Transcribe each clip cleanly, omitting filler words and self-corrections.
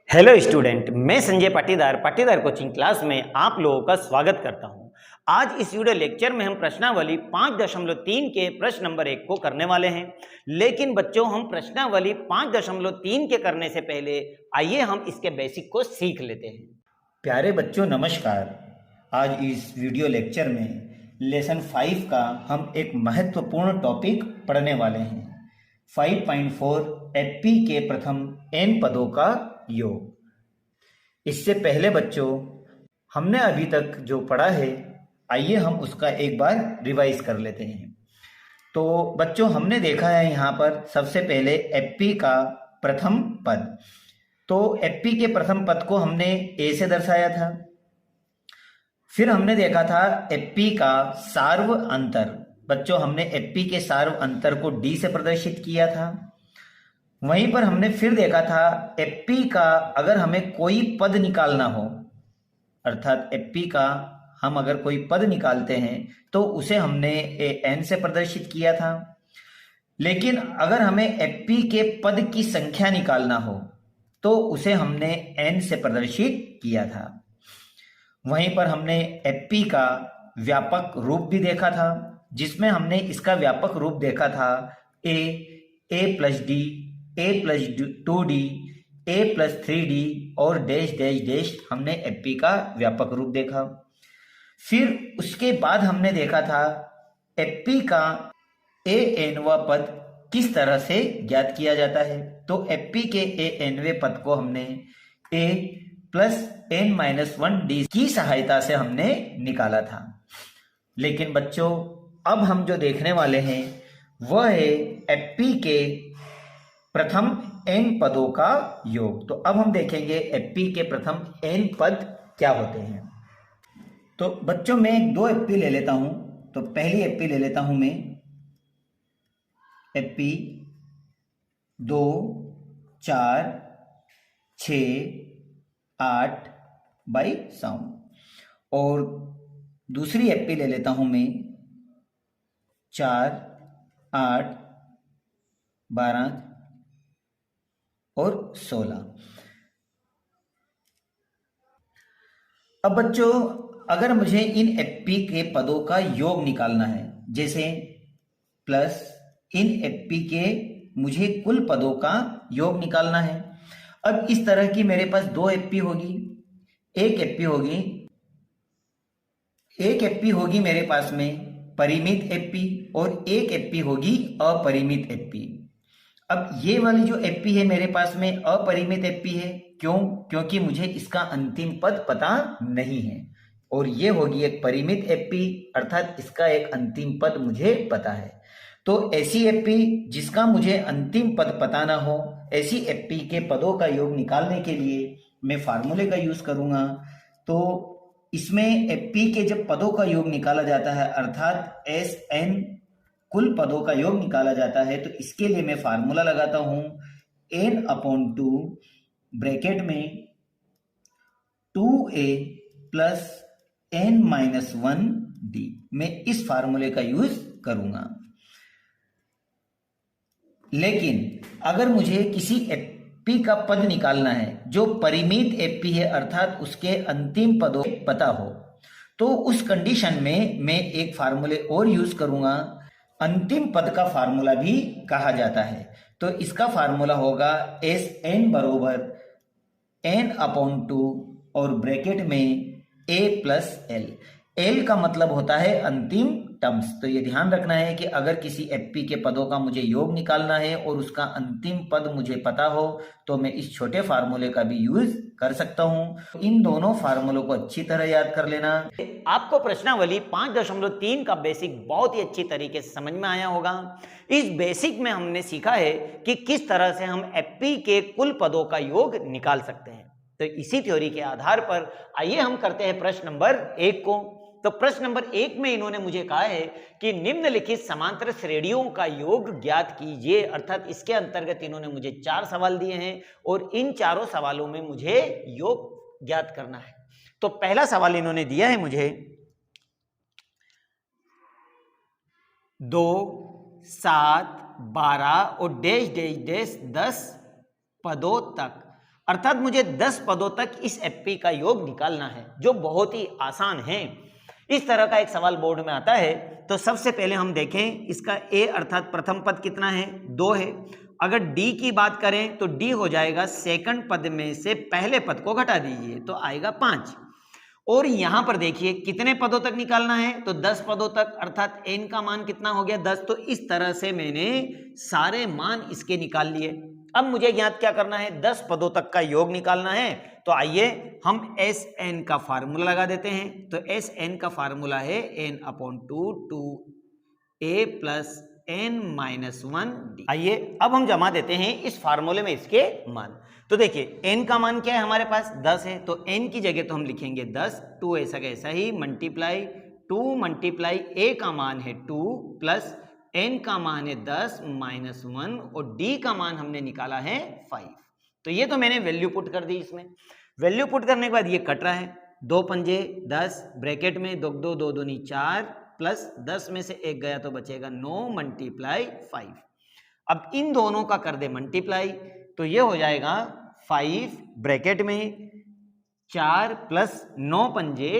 Hello student, मैं Sanjay Patidar coaching class में आप लोगों का स्वागत करता हूं। आज इस वीडियो लेक्चर में हम प्रश्नावली 5.3 के प्रश्न नंबर 1 को करने वाले हैं। लेकिन बच्चों, हम प्रश्नावली 5.3 के करने से पहले आइए हम इसके बेसिक को सीख लेते हैं। प्यारे बच्चों नमस्कार। आज इस वीडियो लेक्चर में लेसन 5 का हम एक महत्वपूर्ण टॉपिक पढ़ने वाले हैं। 5.4 एपी के प्रथम n पदों का योग। इससे पहले बच्चों, हमने अभी तक जो पढ़ा है, आइए हम उसका एक बार रिवाइज कर लेते हैं। तो बच्चों, हमने देखा है यहाँ पर सबसे पहले एपी का प्रथम पद। तो एपी के प्रथम पद को हमने ए से दर्शाया था। फिर हमने देखा था एपी का सार्व अंतर। बच्चों, हमने एपी के सार्व अंतर को डी से प्रदर्शित किया था। वहीं पर हमने फिर देखा था एपी का अगर हमें कोई पद निकालना हो, अर्थात एपी का हम अगर कोई पद निकालते हैं तो उसे हमने एन से प्रदर्शित किया था। लेकिन अगर हमें एपी के पद की संख्या निकालना हो तो उसे हमने एन से प्रदर्शित किया था। वहीं पर हमने एपी का व्यापक रूप भी देखा था, जिसमें हमने इसका व्यापक रूप देखा था ए प्लस डी, ए प्लस 2डी, ए प्लस 3डी और डैश डैश डैश हमने एपी का व्यापक रूप देखा। फिर उसके बाद हमने देखा था एपी का ए एनवा पद किस तरह से ज्ञात किया जाता है। तो एपी के ए एनवे पद को हमने ए प्लस एन माइनस 1डी की सहायता से हमने निकाला था। लेकिन बच्चों, अब हम जो देखने वाले हैं वह है एपी के प्रथम एन पदों का योग। तो अब हम देखेंगे एपी के प्रथम एन पद क्या होते हैं। तो बच्चों, मैं दो एपी ले लेता हूं। तो पहली एपी ले लेता हूं मैं, एपी 2, 4, 6, 8 बाई साउंड। और दूसरी एपी ले लेता हूं मैं 4, 8, 12 और 16। अब बच्चों, अगर मुझे इन एपी के पदों का योग निकालना है, जैसे प्लस इन एपी के मुझे कुल पदों का योग निकालना है। अब इस तरह की मेरे पास दो एपी होगी। एक एपी होगी मेरे पास में परिमित एपी और एक एपी होगी अपरिमित एपी। अब ये वाली जो एपी है मेरे पास में अपरिमित एपी है। क्यों? क्योंकि मुझे इसका अंतिम पद पता नहीं है। और ये होगी एक परिमित एपी, अर्थात इसका एक अंतिम पद मुझे पता है। तो ऐसी एपी जिसका मुझे अंतिम पद पता ना हो, ऐसी एपी के पदों का योग निकालने के लिए मैं फार्मूले का यूज करूंगा। तो इसमें एपी के जब पदों का योग निकाला जाता है, अर्थात एस एन कुल पदों का योग निकाला जाता है, तो इसके लिए मैं फार्मूला लगाता हूं n/2 ब्रैकेट में 2a प्लस n-1d। मैं इस फार्मूले का यूज करूंगा। लेकिन अगर मुझे किसी एपी का पद निकालना है जो परिमित एपी है, अर्थात उसके अंतिम पदों पता हो, तो उस कंडीशन में मैं एक फार्मूले और यूज करूंगा। अंतिम पद का फार्मूला भी कहा जाता है। तो इसका फार्मूला होगा एस एन बरोबर n/2 और ब्रैकेट में a प्लस एल। एल का मतलब होता है अंतिम टर्म्स। तो ये ध्यान रखना है कि अगर किसी एपी के पदों का मुझे योग निकालना है और उसका अंतिम पद मुझे पता हो, तो मैं इस छोटे फार्मूले का भी यूज कर सकता हूं। इन दोनों फार्मूलों को अच्छी तरह याद कर लेना। आपको प्रश्नावली 5.3 का बेसिक बहुत ही अच्छी तरीके से समझ में आया होगा। इस बेसिक में हमने सीखा है कि किस तरह से हम एपी के कुल पदों का योग निकाल सकते हैं। तो इसी थ्योरी के आधार पर आइए हम करते हैं प्रश्न नंबर 1 को। तो प्रश्न नंबर 1 में इन्होंने मुझे कहा है कि निम्नलिखित समांतर श्रेणियों का योग ज्ञात कीजिए। अर्थात इसके अंतर्गत इन्होंने मुझे 4 सवाल दिए हैं और इन चारों सवालों में मुझे योग ज्ञात करना है। तो पहला सवाल इन्होंने दिया है मुझे 2, 7, 12 और डैश डैश डैश 10 पदों तक अर्थात मुझे 10 पदों तक इस एपी का योग निकालना है, जो बहुत ही आसान है। इस तरह का एक सवाल बोर्ड में आता है तो सबसे पहले हम देखें इसका ए अर्थात प्रथम पद कितना है, 2 है। अगर डी की बात करें तो डी हो जाएगा सेकंड पद में से पहले पद को घटा दीजिए तो आएगा 5। और यहां पर देखिए कितने पदों तक निकालना है, तो 10 पदों तक, अर्थात n का मान कितना हो गया 10। तो इस तरह से मैंने सारे मान इसके निकाल लिए। अब मुझे ज्ञात क्या करना है, 10 पदों तक का योग निकालना है। तो आइए हम Sn का फार्मूला लगा देते हैं। तो Sn का फार्मूला है n/2 2a प्लस n-1d। आइए अब हम जमा देते हैं इस फार्मूले में इसके मान। तो देखिए n का मान क्या है हमारे पास 10 है, तो n की जगह तो हम लिखेंगे 10, 2 ऐसा कैसा ही मल्टीप्लाई 2 मल्टीप्लाई a का मान है 2 प्लस n का मान है 10 माइनस 1 और d का मान हमने निकाला है 5। तो ये तो मैंने वैल्यू पुट कर दी इसमें। वैल्यू पुट करने के बाद ये कट रहा है, 2 पंजे 10 ब्रैकेट में 2 2 2 2 4 प्लस 10 में से 1 गया तो बचेगा 9 मल्टीप्लाई 5। अब इन दोनों का कर दे मल्टीप्लाई तो ये हो जाएगा 5 ब्रैकेट में 4 प्लस 9 पंजे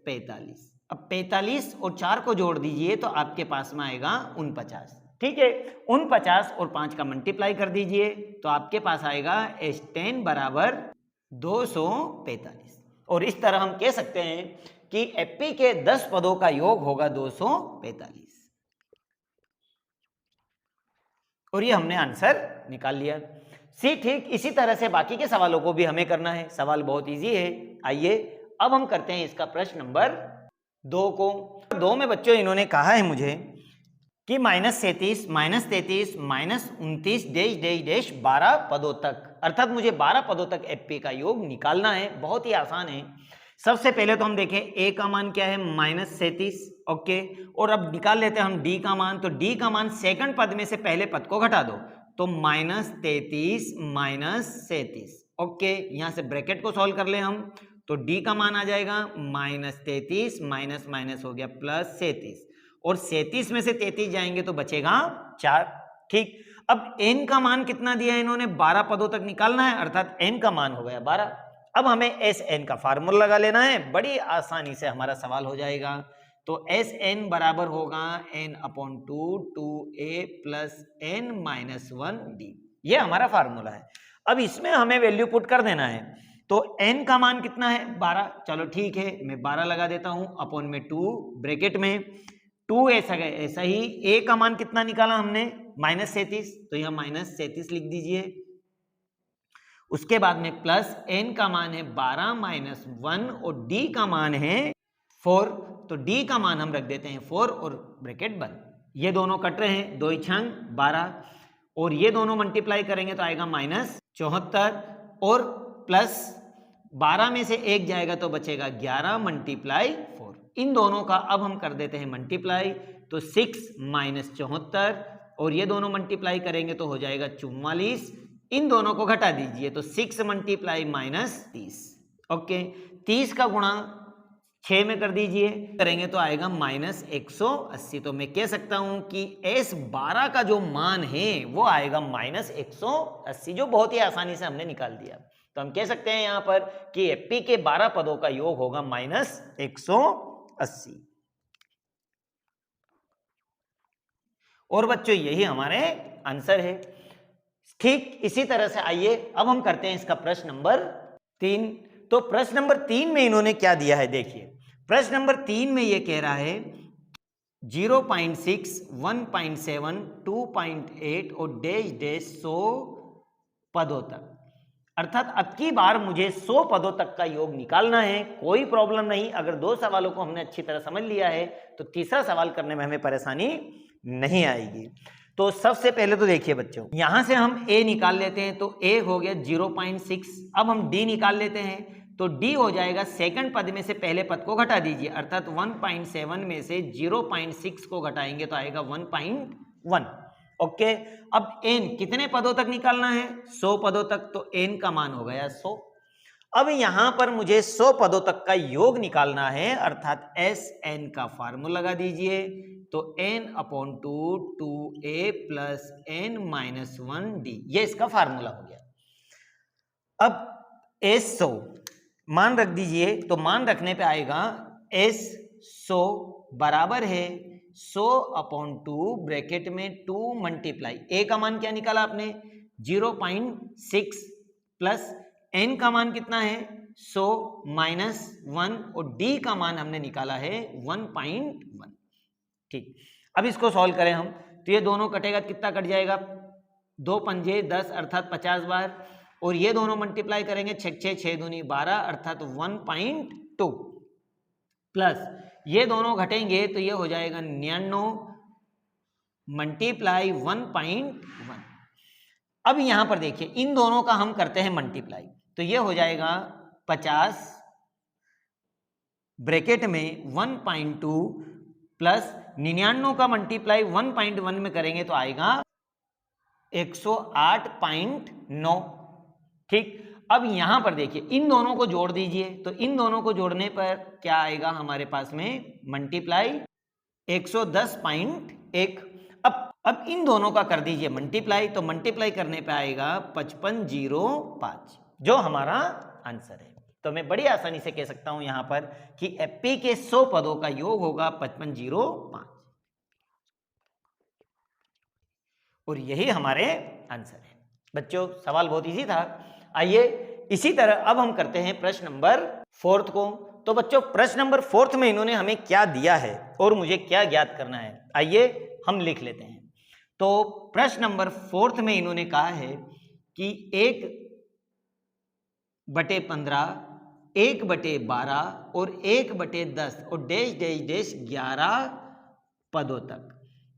45। अब 45 और 4 को जोड़ दीजिए तो आपके पास में आएगा 49। ठीक है, 49 और 5 का मल्टीप्लाई कर दीजिए तो आपके पास आएगा S10 बराबर 245। और इस तरह हम कह सकते हैं कि एपी के 10 पदों का योग होगा 245। और ये हमने आंसर निकाल लिया। सी ठीक इसी तरह से बाकी के सवालों को भी हमें करना है। सवाल बहुत इजी है। आइए अब हम करते हैं इसका प्रश्न नंबर 2 को। 2 में बच्चों इन्होंने कहा है मुझे कि -37 -33 -29 डैश डैश डैश 12 पदों तक, अर्थात मुझे 12 पदों तक एपी का योग निकालना है। बहुत ही आसान है। सबसे पहले तो हम देखें ए का मान क्या है -37, ओके। और अब निकाल लेते हैं हम डी का मान। तो डी का मान सेकंड पद में से पहले पद को घटा दो तो -33 -37, ओके। यहां से ब्रैकेट को सॉल्व कर ले हम तो डी का मान आ जाएगा -33 माइनस माइनस हो गया +37 और 37 में से 33 जाएंगे तो बचेगा 4। ठीक, अब n का मान कितना दिया है इन्होंने, 12 पदों तक निकालना है, अर्थात n का मान हो गया 12। अब हमें Sn का फार्मूला लगा लेना है, बड़ी आसानी से हमारा सवाल हो जाएगा। तो Sn बराबर होगा n/2 2a प्लस n-1d। ये हमारा फार्मूला है। अब इसमें हमें वैल्यू पुट कर देना है। तो n का मान कितना है 12, चलो ठीक है मैं 12 लगा देता हूं, अपॉन में 2 ब्रैकेट में 2 ऐसा ही। a का मान कितना निकाला हमने -37, तो यहां -37 लिख दीजिए। उसके बाद में प्लस n का मान है 12 माइनस 1 और d का मान है 4, तो d का मान हम रख देते हैं 4 और ब्रैकेट बंद। ये दोनों कट रहे हैं, 2 छंग 12 और ये दोनों मल्टीप्लाई करेंगे तो आएगा -74 और प्लस 12 में से 1 जाएगा तो बचेगा 11 मल्टीप्लाई 4। इन दोनों का अब हम कर देते हैं मल्टीप्लाई तो 6 माइनस 74 और ये दोनों मल्टीप्लाई करेंगे तो हो जाएगा 44। इन दोनों को घटा दीजिए तो 6 मल्टीप्लाई -30, ओके। 30 का गुणा 6 में कर दीजिए, करेंगे तो आएगा -180। तो मैं कह सकता हूं कि S12 का जो मान है वो आएगा -180, जो बहुत ही आसानी से हमने निकाल दिया। तो हम कह सकते हैं यहां पर कि एपी के 12 पदों का योग होगा -180। और बच्चों यही हमारे आंसर है। ठीक इसी तरह से आइए अब हम करते हैं इसका प्रश्न नंबर 3। तो प्रश्न नंबर 3 में इन्होंने क्या दिया है देखिए। प्रश्न नंबर 3 में ये कह रहा है 0.6 1.7 2.8 और डैश डैश 100 पदों तक, अर्थात अब की बार मुझे 100 पदों तक का योग निकालना है। कोई प्रॉब्लम नहीं, अगर 2 सवालों को हमने अच्छी तरह समझ लिया है तो तीसरा सवाल करने में हमें परेशानी नहीं आएगी। तो सबसे पहले तो देखिए बच्चों, यहां से हम a निकाल लेते हैं तो a हो गया 0.6। अब हम d निकाल लेते हैं तो d हो जाएगा सेकंड पद में से पहले पद को घटा दीजिए, अर्थात 1.7 में से 0.6 को घटाएंगे तो आएगा 1.1, ओके। अब n कितने पदों तक निकालना है 100 पदों तक, तो n का मान हो गया 100। अब यहां पर मुझे 100 पदों तक का योग निकालना है, अर्थात Sn का फार्मूला लगा दीजिए तो n/2 2a प्लस n-1d, ये इसका फार्मूला हो गया। अब S100 मान रख दीजिए, तो मान रखने पे आएगा S100 बराबर है 100/2 ब्रैकेट में 2 मल्टीप्लाई, ए का मान क्या निकाला आपने 0.6 प्लस n का मान कितना है 100 माइनस 1 और d का मान हमने निकाला है 1.1। ठीक, अब इसको सॉल्व करें हम, तो ये दोनों कटेगा कितना कट जाएगा, 2 पंजे 10 अर्थात 50 बार, और ये दोनों मल्टीप्लाई करेंगे 6 6 6 दूनी 12 अर्थात 1.2 प्लस ये दोनों घटेंगे तो ये हो जाएगा 99 मल्टीप्लाई 1.1। अब यहां पर देखिए इन दोनों का हम करते हैं मल्टीप्लाई, तो ये हो जाएगा 50 ब्रैकेट में 1.2 प्लस 99 का मल्टीप्लाई 1.1 में करेंगे तो आएगा 108.9। ठीक, अब यहां पर देखिए इन दोनों को जोड़ दीजिए, तो इन दोनों को जोड़ने पर क्या आएगा हमारे पास में मल्टीप्लाई 110.1। अब इन दोनों का कर दीजिए मल्टीप्लाई, तो मल्टीप्लाई करने पे आएगा 5505 जो हमारा आंसर है। तो मैं बड़ी आसानी से कह सकता हूं यहां पर कि एपी के 100 पदों का योग होगा 5505 और यही हमारे आंसर है। बच्चों सवाल बहुत इजी था। आइए इसी तरह अब हम करते हैं प्रश्न नंबर 4 को। तो बच्चों प्रश्न नंबर 4 में इन्होंने हमें क्या दिया है और मुझे क्या ज्ञात करना है, आइए हम लिख लेते हैं। तो प्रश्न नंबर 4 में इन्होंने कहा है कि 1/15, 1/12 और 1/10 और डैश डैश डैश 11 पदों तक,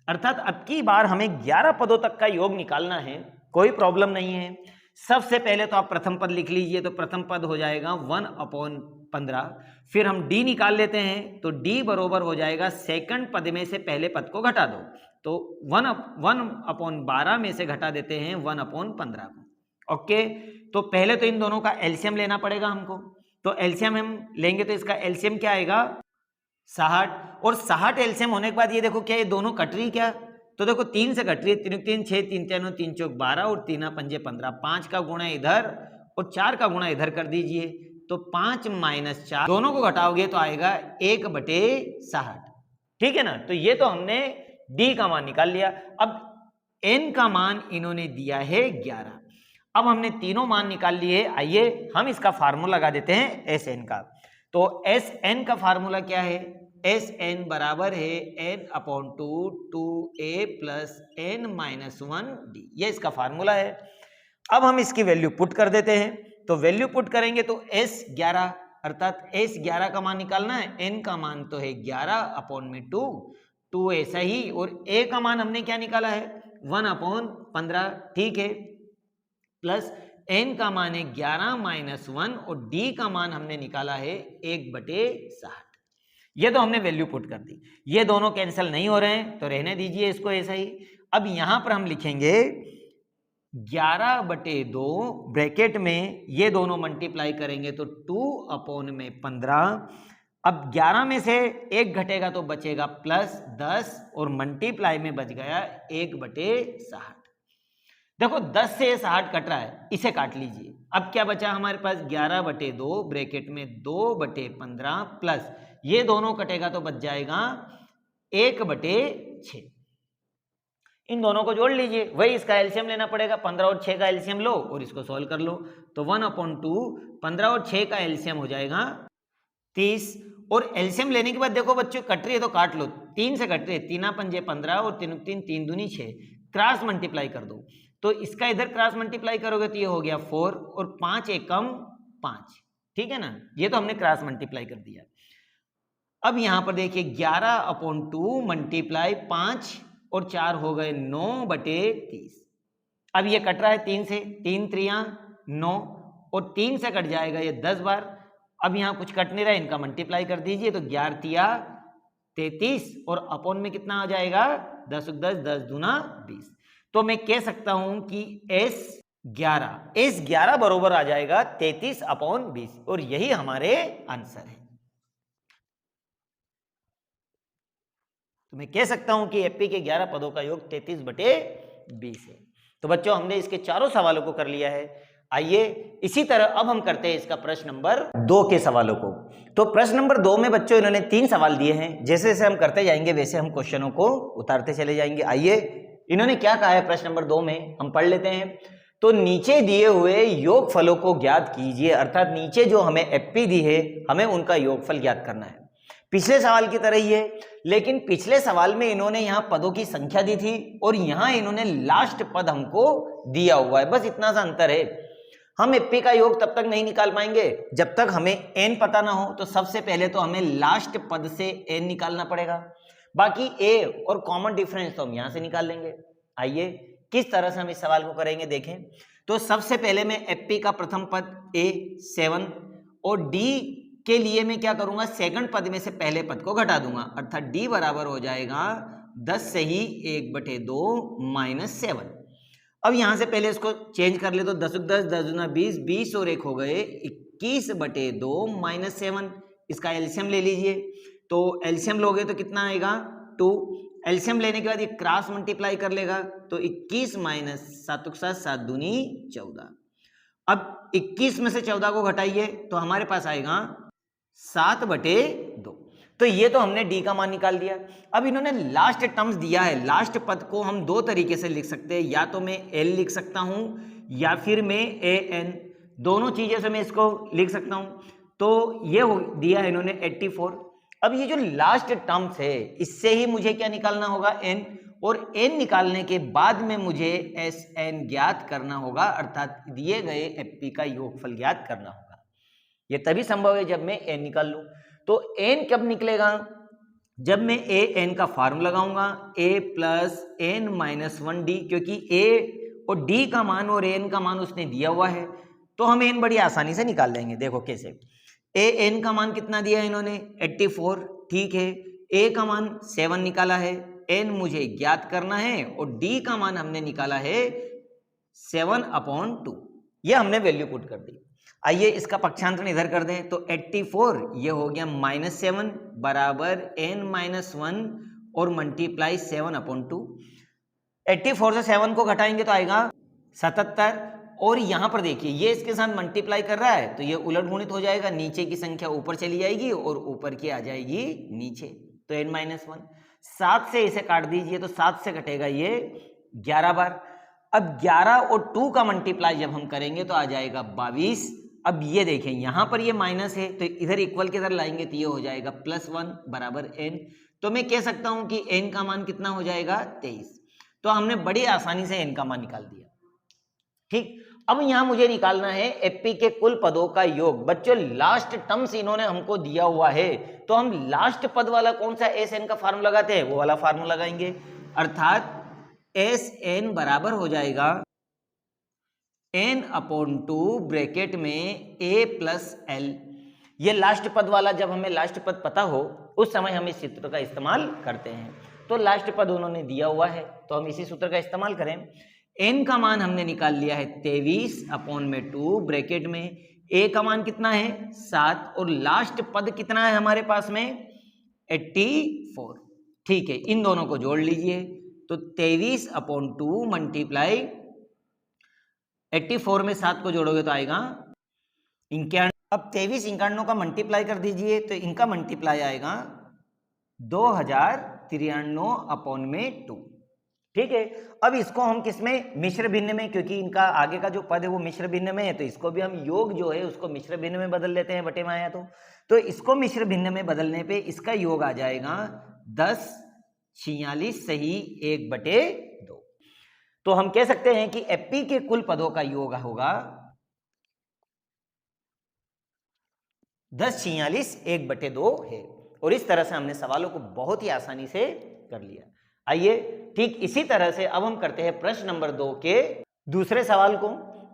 अर्थात अब की बार हमें 11 पदों तक का योग निकालना है। कोई प्रॉब्लम नहीं है। सबसे पहले तो आप प्रथम पद लिख लीजिए, तो प्रथम पद हो जाएगा 1/15, फिर हम d निकाल लेते हैं, तो d बरोबर हो जाएगा सेकंड पद में से पहले पद को घटा दो, तो 1/12 में से घटा देते हैं 1/15 को। ओके, तो पहले तो इन दोनों का एलसीएम लेना पड़ेगा हमको, तो एलसीएम हम लेंगे तो इसका एलसीएम क्या आएगा 60, और 60 एलसीएम होने के बाद ये देखो क्या ये दोनों कट रही क्या, तो देखो 3 से कट रही है, 3 3 6 3 3 3 चौक 12 और 3 पंजे 15, 5 का गुणा इधर और 4 का गुणा इधर कर दीजिए, तो 5 माइनस 4 दोनों को घटाओगे तो आएगा 1/60। ठीक है ना, तो ये तो हमने d का मान निकाल लिया। अब n का मान इन्होंने दिया है 11। अब हमने तीनों मान निकाल लिए, आइए हम इसका फार्मूला लगा देते हैं Sn का। तो Sn का फार्मूला क्या है, Sn बराबर है n/2 2a प्लस n-1d, ये इसका फार्मूला है। अब हम इसकी वैल्यू पुट कर देते हैं, तो वैल्यू पुट करेंगे तो S11 अर्थात S11 का मान निकालना है, n का मान तो है 11/2, 2a सही, और a का मान हमने क्या निकाला है 1/15, ठीक है, प्लस n का मान है 11-1 और d का मान हमने निकाला है 1/60। ये तो हमने वैल्यू पुट कर दी, ये दोनों कैंसिल नहीं हो रहे हैं तो रहने दीजिए इसको ऐसा ही। अब यहां पर हम लिखेंगे 11/2 ब्रैकेट में ये दोनों मल्टीप्लाई करेंगे तो 2/15। अब 11 में से 1 घटेगा तो बचेगा प्लस 10 और मल्टीप्लाई में बच गया 1/60। देखो 10 से 60 कट रहा है, इसे काट लीजिए। अब क्या बचा हमारे पास 11/2 ब्रैकेट में 2/15 प्लस ये दोनों कटेगा तो बच जाएगा 1/6। इन दोनों को जोड़ लीजिए, वही इसका एलसीएम लेना पड़ेगा, 15 और 6 का एलसीएम लो और इसको सॉल्व कर लो, तो 1/2 15 और 6 का एलसीएम हो जाएगा 30। और एलसीएम लेने के बाद देखो बच्चों कट रही है तो काट लो, 3 से कट रही है, 3 पंजे 15 और 3 3 3 दूनी 6, क्रॉस मल्टीप्लाई कर दो, तो इसका इधर क्रॉस मल्टीप्लाई करोगे तो ये हो गया 4 और 5 एकम 5, ठीक है ना, ये तो हमने क्रॉस मल्टीप्लाई कर दिया। अब यहां पर देखिए 11/2 मल्टीप्लाई 5 और 4 हो गए 9/30। अब ये कट रहा है 3 से, 3 3 9 और 3 से कट जाएगा ये 10 बार। अब यहां कुछ कट नहीं रहा है, इनका मल्टीप्लाई कर दीजिए, तो 11 3 33 और अपॉन में कितना आ जाएगा 10 10 10 दूना 20। तो मैं कह सकता हूं कि S11 बरोबर आ जाएगा 33/20 और यही हमारे आंसर है। तो मैं कह सकता हूं कि एपी के 11 पदों का योग 33/20 है। तो बच्चों हमने इसके चारों सवालों को कर लिया है। आइए इसी तरह अब हम करते हैं इसका प्रश्न नंबर 2 के सवालों को। तो प्रश्न नंबर 2 में बच्चों इन्होंने 3 सवाल दिए हैं। जैसे जैसे हम करते जाएंगे वैसे हम क्वेश्चनों को उतारते चले जाएंगे। आइए इन्होंने क्या कहा है प्रश्न नंबर 2 में, हम पढ़ लेते हैं। तो नीचे दिए हुए योगफलों को ज्ञात कीजिए, अर्थात नीचे जो हमें एपी दी है हमें उनका योगफल ज्ञात करना है। पिछले सवाल की तरह ही है, लेकिन पिछले सवाल में इन्होंने यहां पदों की संख्या दी थी और यहां इन्होंने लास्ट पद हमको दिया हुआ है, बस इतना सा अंतर है। हम एपी का योग तब तक नहीं निकाल पाएंगे जब तक हमें एन पता ना हो। तो सबसे पहले तो हमें लास्ट पद से एन निकालना पड़ेगा, बाकी ए और कॉमन डिफरेंस तो हम यहां से निकाल लेंगे। आइए किस तरह से हम इस सवाल को करेंगे देखें। तो सबसे पहले मैं एपी का प्रथम पद ए 7 और डी के लिए मैं क्या करूंगा, सेकंड पद में से पहले पद को घटा दूंगा, अर्थात डी बराबर हो जाएगा 10 से ही 1/2 - 7। अब यहां से पहले इसको चेंज कर ले तो 10 10 10 दूना 20, 20 और 1 हो गए 21/2 - 7। इसका एलसीएम ले लीजिए, तो एलसीएम लोगे तो कितना आएगा 2। एलसीएम लेने के बाद ये क्रॉस मल्टीप्लाई कर लेगा तो 21 - 7 7 दूनी 14। अब 21 में से 14 को घटाइए तो हमारे पास आएगा 7/2। तो ये तो हमने डी का मान निकाल दिया। अब इन्होंने लास्ट टर्म्स दिया है, लास्ट पद को हम दो तरीके से लिख सकते हैं, या तो मैं एल लिख सकता हूं या फिर मैं ए एन, दोनों चीजें से मैं इसको लिख सकता हूं। तो ये दिया है इन्होंने 84। अब ये जो लास्ट टर्म्स है इससे ही मुझे क्या निकालना होगा एन, और एन निकालने के बाद में मुझे एस एन ज्ञात करना होगा, अर्थात दिए गए एपी का योगफल ज्ञात करना होगा। ये तभी संभव है जब मैं एन निकाल लूं। तो एन कब निकलेगा, जब मैं ए एन का फार्मूला लगाऊंगा, ए प्लस एन माइनस 1 डी, क्योंकि ए और डी का मान और एन का मान उसने दिया हुआ है, तो हम एन बड़ी आसानी से निकाल लेंगे। देखो कैसे, ए एन का मान कितना दिया है इन्होंने 84, ठीक है। ए का मान 7 निकाला है, एन मुझे ज्ञात करना है, और डी का मान हमने निकाला है 7/2। ये हमने वैल्यू पुट कर दी। आइए इसका पक्षांतरण इधर कर दें, तो 84 ये हो गया -7 बराबर n - 1 और मल्टीप्लाई 7/2। 84 से 7 को घटाएंगे तो आएगा 77, और यहां पर देखिए ये इसके साथ मल्टीप्लाई कर रहा है तो ये उलट गुणित हो जाएगा, नीचे की संख्या ऊपर चली जाएगी और ऊपर की आ जाएगी नीचे, तो n - 1। 7 से इसे काट दीजिए तो 7 से कटेगा ये 11 बार। अब 11 और 2 का मल्टीप्लाई जब हम करेंगे तो आ जाएगा 22। अब ये देखें यहां पर ये माइनस है तो इधर इक्वल के इधर लाएंगे तो ये हो जाएगा +1 बराबर n। तो मैं कह सकता हूं कि n का मान कितना हो जाएगा 23। तो हमने बड़ी आसानी से n का मान निकाल दिया, ठीक। अब यहां मुझे निकालना है एपी के कुल पदों का योग। बच्चों लास्ट टर्म्स इन्होंने हमको दिया हुआ है, तो हम लास्ट पद वाला कौन सा एस एन का फार्मूला लगाते हैं, वो वाला फार्मूला लगाएंगे, अर्थात एस एन बराबर हो जाएगा n/2 ब्रैकेट में a प्लस एल। ये लास्ट पद वाला, जब हमें लास्ट पद पता हो उस समय हम इस सूत्र का इस्तेमाल करते हैं। तो लास्ट पद उन्होंने दिया हुआ है तो हम इसी सूत्र का इस्तेमाल करें। n का मान हमने निकाल लिया है 23/2 ब्रैकेट में, a का मान कितना है 7, और लास्ट पद कितना है हमारे पास में 84, ठीक है। इन दोनों को जोड़ लीजिए तो 23/2 मल्टीप्लाई 84 में 7 को जोड़ोगे तो आएगा 91। अब 23 51 का मल्टीप्लाई कर दीजिए तो इनका मल्टीप्लाई आएगा 2093/2, ठीक है। अब इसको हम किसमें, मिश्र भिन्न में, क्योंकि इनका आगे का जो पद है वो मिश्र भिन्न में है, तो इसको भी हम योग जो है उसको मिश्र भिन्न में बदल लेते हैं, बटे में आया तो इसको मिश्र भिन्न में बदलने पे इसका योग आ जाएगा 10 46 सही 1/2। तो हम कह सकते हैं कि एपी के कुल पदों का योग होगा 10 46 1/2 है। और इस तरह से हमने सवालों को बहुत ही आसानी से कर लिया। आइए ठीक इसी तरह से अब हम करते हैं प्रश्न नंबर 2 के दूसरे सवाल को।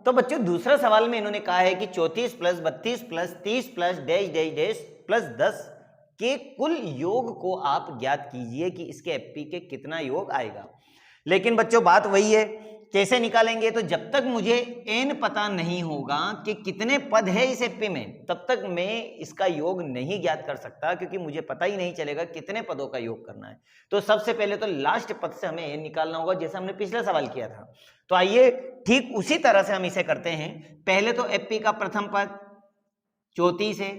तो बच्चों दूसरा सवाल में इन्होंने कहा है कि 34 + 32 + 30 + डैश डैश डैश + 10 के कुल योग को आप ज्ञात कीजिए कि इसके एपी के कितना योग आएगा। लेकिन बच्चों बात वही है कैसे निकालेंगे? तो जब तक मुझे n पता नहीं होगा कि कितने पद है इस एपी में, तब तक मैं इसका योग नहीं ज्ञात कर सकता, क्योंकि मुझे पता ही नहीं चलेगा कितने पदों का योग करना है। तो सबसे पहले तो लास्ट पद से हमें n निकालना होगा, जैसे हमने पिछले सवाल किया था। तो आइए ठीक उसी तरह से हम इसे करते हैं। पहले तो एपी का प्रथम पद 34 है,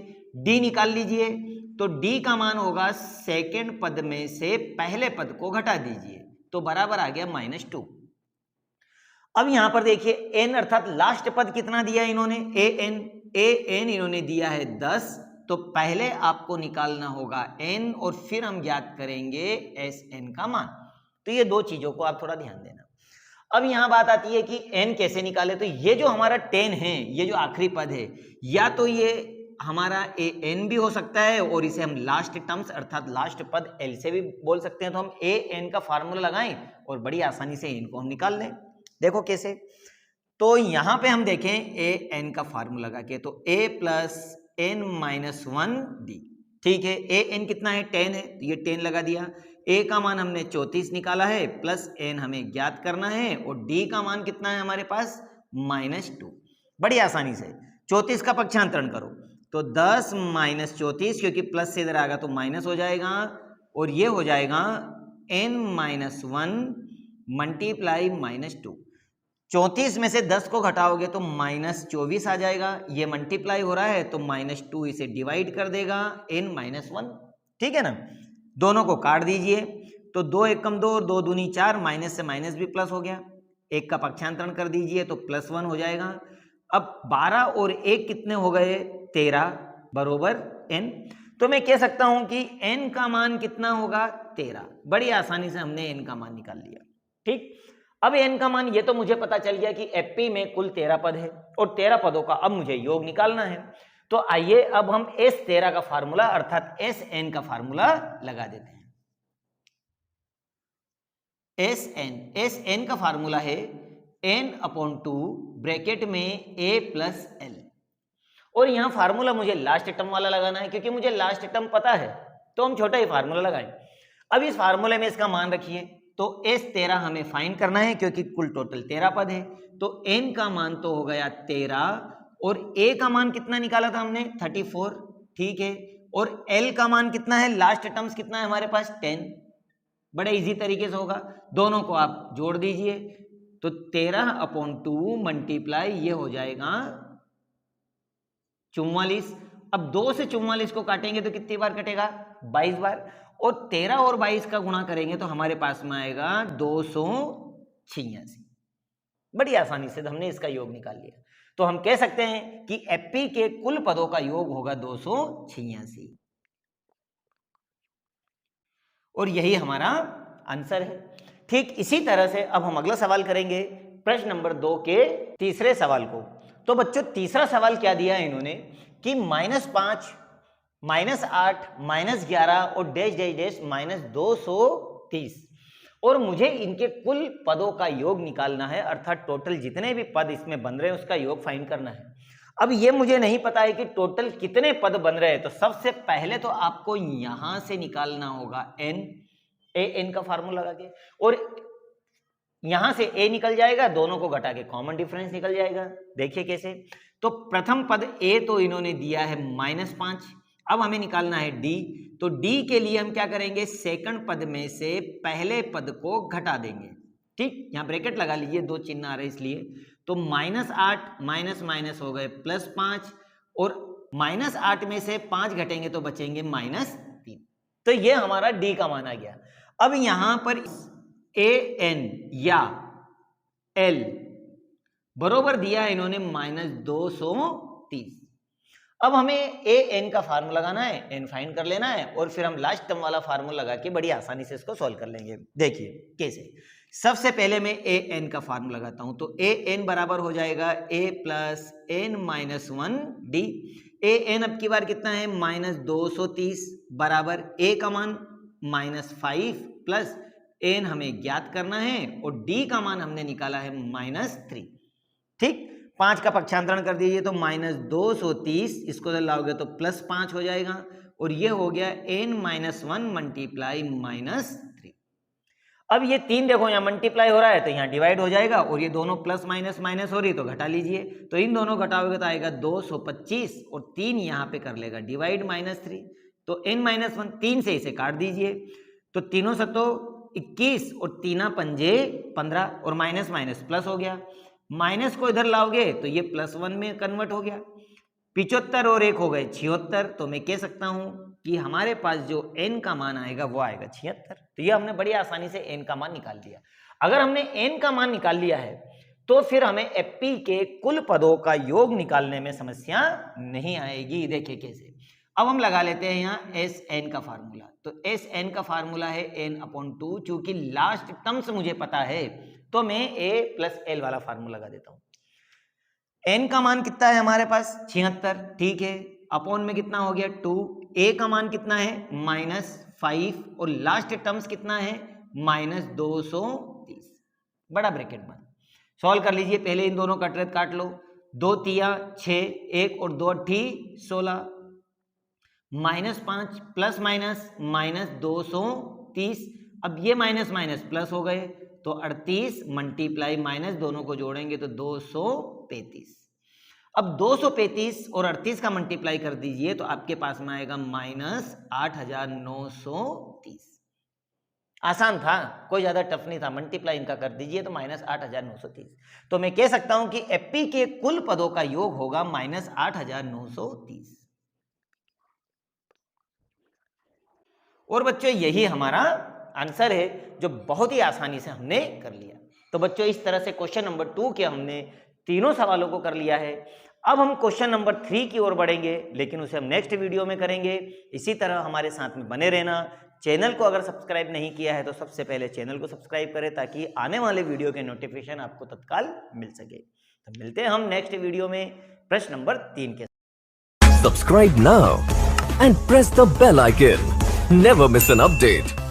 d निकाल लीजिए। तो d का मान होगा सेकेंड पद में से पहले पद को घटा दीजिए, तो बराबर आ गया -2। अब यहां पर देखिए n अर्थात लास्ट पद कितना दिया इन्होंने, an इन्होंने दिया है 10। तो पहले आपको निकालना होगा n और फिर हम ज्ञात करेंगे Sn का मान। तो ये दो चीजों को आप थोड़ा ध्यान देना। अब यहां बात आती है कि n कैसे निकाले। तो ये जो हमारा 10 है, ये जो आखिरी पद है, या तो ये हमारा an भी हो सकता है और इसे हम लास्ट टर्म्स अर्थात लास्ट पद l से भी बोल सकते हैं। तो हम an का फार्मूला लगाएं और बड़ी आसानी से n को हम निकाल लें। देखो कैसे। तो यहां पे हम देखें ए एन का फार्मूला लगा के, तो a plus n minus 1d, ठीक है। ए एन कितना है, 10 है, तो ये 10 लगा दिया। a का मान हमने 34 निकाला है, प्लस n हमें ज्ञात करना है, और d का मान कितना है हमारे पास, -2। बड़ी आसानी से 34 का पक्षांतरण करो, तो 10 माइनस 34, क्योंकि प्लस से इधर आएगा तो माइनस हो जाएगा, और ये हो जाएगा n माइनस 1 मल्टीप्लाई -2। 34 में से 10 को घटाओगे तो -24 आ जाएगा। ये मल्टीप्लाई हो रहा है तो -2 इसे डिवाइड कर देगा, n-1, ठीक है ना। दोनों को काट दीजिए, तो 2 1 कम 2 और 2 दूनी 4, माइनस से माइनस भी प्लस हो गया। एक का पक्षांतरण कर दीजिए तो +1 हो जाएगा। अब 12 और 1 कितने हो गए, 13 बरोबर n। तो मैं कह सकता हूं कि n का मान कितना होगा, 13। बड़ी आसानी से हमने n का मान निकाल लिया, ठीक। अब n का मान ये तो मुझे पता चल गया कि एपी में कुल 13 पद है और 13 पदों का अब मुझे योग निकालना है। तो आइए अब हम S13 का फार्मूला अर्थात Sn का फार्मूला लगा देते हैं। Sn का फार्मूला है n/2 ब्रैकेट में a प्लस l, और यहां फार्मूला मुझे लास्ट टर्म वाला लगाना है, क्योंकि मुझे लास्ट टर्म पता है तो हम छोटा ही फार्मूला लगाएं। अब इस फार्मूले में इसका मान रखिए, तो S13 हमें फाइंड करना है, क्योंकि कुल टोटल 13 पद है। तो n का मान तो हो गया 13, और a का मान कितना निकाला था हमने, 34, ठीक है। और l का मान कितना है, लास्ट टर्म्स कितना है हमारे पास, 10। बड़े इजी तरीके से होगा, दोनों को आप जोड़ दीजिए, तो 13/2 मल्टीप्लाई ये हो जाएगा 44। अब 2 से 44 को काटेंगे तो कितनी बार कटेगा, 22 बार, और 13 और 22 का गुणा करेंगे तो हमारे पास में आएगा 286। बड़ी आसानी से हमने इसका योग निकाल लिया। तो हम कह सकते हैं कि एपी के कुल पदों का योग होगा 286, और यही हमारा आंसर है। ठीक इसी तरह से अब हम अगला सवाल करेंगे, प्रश्न नंबर 2 के तीसरे सवाल को। तो बच्चों तीसरा सवाल क्या दिया है इन्होंने कि -5, -8, -11 और डैश डैश डैश -230, और मुझे इनके कुल पदों का योग निकालना है, अर्थात टोटल जितने भी पद इसमें बन रहे हैं उसका योग फाइंड करना है। अब ये मुझे नहीं पता है कि टोटल कितने पद बन रहे हैं, तो सबसे पहले तो आपको यहां से निकालना होगा n का फार्मूला लगा के, और यहां से a निकल जाएगा, दोनों को घटा के कॉमन डिफरेंस निकल जाएगा। देखिए कैसे। तो प्रथम पद a तो इन्होंने दिया है -5, अब हमें निकालना है d। तो d के लिए हम क्या करेंगे, सेकंड पद में से पहले पद को घटा देंगे, ठीक। यहां ब्रैकेट लगा लीजिए, 2 चिन्ह आ रहे इसलिए। तो -8 माइनस माइनस हो गए +5, और -8 में से 5 घटेंगे तो बचेंगे -3। तो ये हमारा d का मान आ गया। अब यहां पर an या l बरोबर दिया है इन्होंने -230। अब हमें an का फार्मूला लगाना है, n फाइंड कर लेना है, और फिर हम लास्ट टर्म वाला फार्मूला लगा के बड़ी आसानी से इसको सॉल्व कर लेंगे। देखिए कैसे। सबसे पहले मैं an का फार्मूला लगाता हूं, तो an बराबर हो जाएगा a प्लस n-1d। an अब की बार कितना है, -230 बराबर a का मान -5 प्लस n हमें ज्ञात करना है, और d का मान हमने निकाला है -3, ठीक। 5 का पक्षांतरण कर दीजिए तो -230, इसको लाओगे तो +5 हो जाएगा, और ये हो गया n-1 मल्टीप्लाई -3। अब ये 3 देखो यहाँ मल्टीप्लाई हो रहा है तो यहाँ डिवाइड हो जाएगा, और ये दोनों प्लस माइनस माइनस हो रही है तो घटा लीजिए, तो इन दोनों घटाओगे तो आएगा 225 और 3 यहाँ पे कर लेगा डिवाइड -3, तो n-1 3 से इसे काट दीजिए, तो 3 सतो 21 और 3 पंजे 15 और माइनस माइनस प्लस हो गया, माइनस को इधर लाओगे तो ये +1 में कन्वर्ट हो गया, 75 और 1 हो गए 76, तो मैं कह सकता हूं कि हमारे पास जो n का मान आएगा वो आएगा 76। तो ये हमने बड़ी आसानी से n का मान निकाल लिया। अगर हमने n का मान निकाल लिया है तो फिर हमें एपी के कुल पदों का योग निकालने में समस्या नहीं आएगी। देखिए कैसे, अब हम लगा लेते हैं यहाँ Sn का फार्मूला, तो Sn का फार्मूला है n/2, चूंकि लास्ट टर्म्स मुझे पता है तो मैं a + l वाला फार्मूला लगा देता हूं। n का मान कितना है हमारे पास 76, ठीक है, अपॉन में कितना हो गया 2, a का मान कितना है -5 और लास्ट टर्म्स कितना है -230, बड़ा ब्रैकेट बंद। सॉल्व कर लीजिए, पहले इन दोनों का ट्रेड काट लो, 2 तिया 6, 1 और 2 अट्ठी 16, -5 प्लस माइनस -230, अब ये माइनस माइनस प्लस हो गए तो 38 मल्टीप्लाई माइनस दोनों को जोड़ेंगे तो 235। अब 235 और 38 का मल्टीप्लाई कर दीजिए तो आपके पास में आएगा -8930। आसान था, कोई ज्यादा टफ नहीं था, मल्टीप्लाई इनका कर दीजिए तो -8930। तो मैं कह सकता हूं कि एपी के कुल पदों का योग होगा -8930। और बच्चों यही हमारा आंसर है जो बहुत ही आसानी से हमने कर लिया। तो बच्चों इस तरह से क्वेश्चन नंबर 2 के हमने तीनों सवालों को कर लिया है। अब हम क्वेश्चन नंबर 3 की ओर बढ़ेंगे, लेकिन उसे हम नेक्स्ट वीडियो में करेंगे। इसी तरह हमारे साथ में बने रहना। चैनल को अगर सब्सक्राइब नहीं किया है तो सबसे पहले चैनल को सब्सक्राइब करें ताकि आने वाले वीडियो के नोटिफिकेशन आपको तत्काल मिल सके। तो मिलते हैं हम नेक्स्ट वीडियो में प्रश्न नंबर 3 के। Subscribe now and press the bell icon. Never miss an update.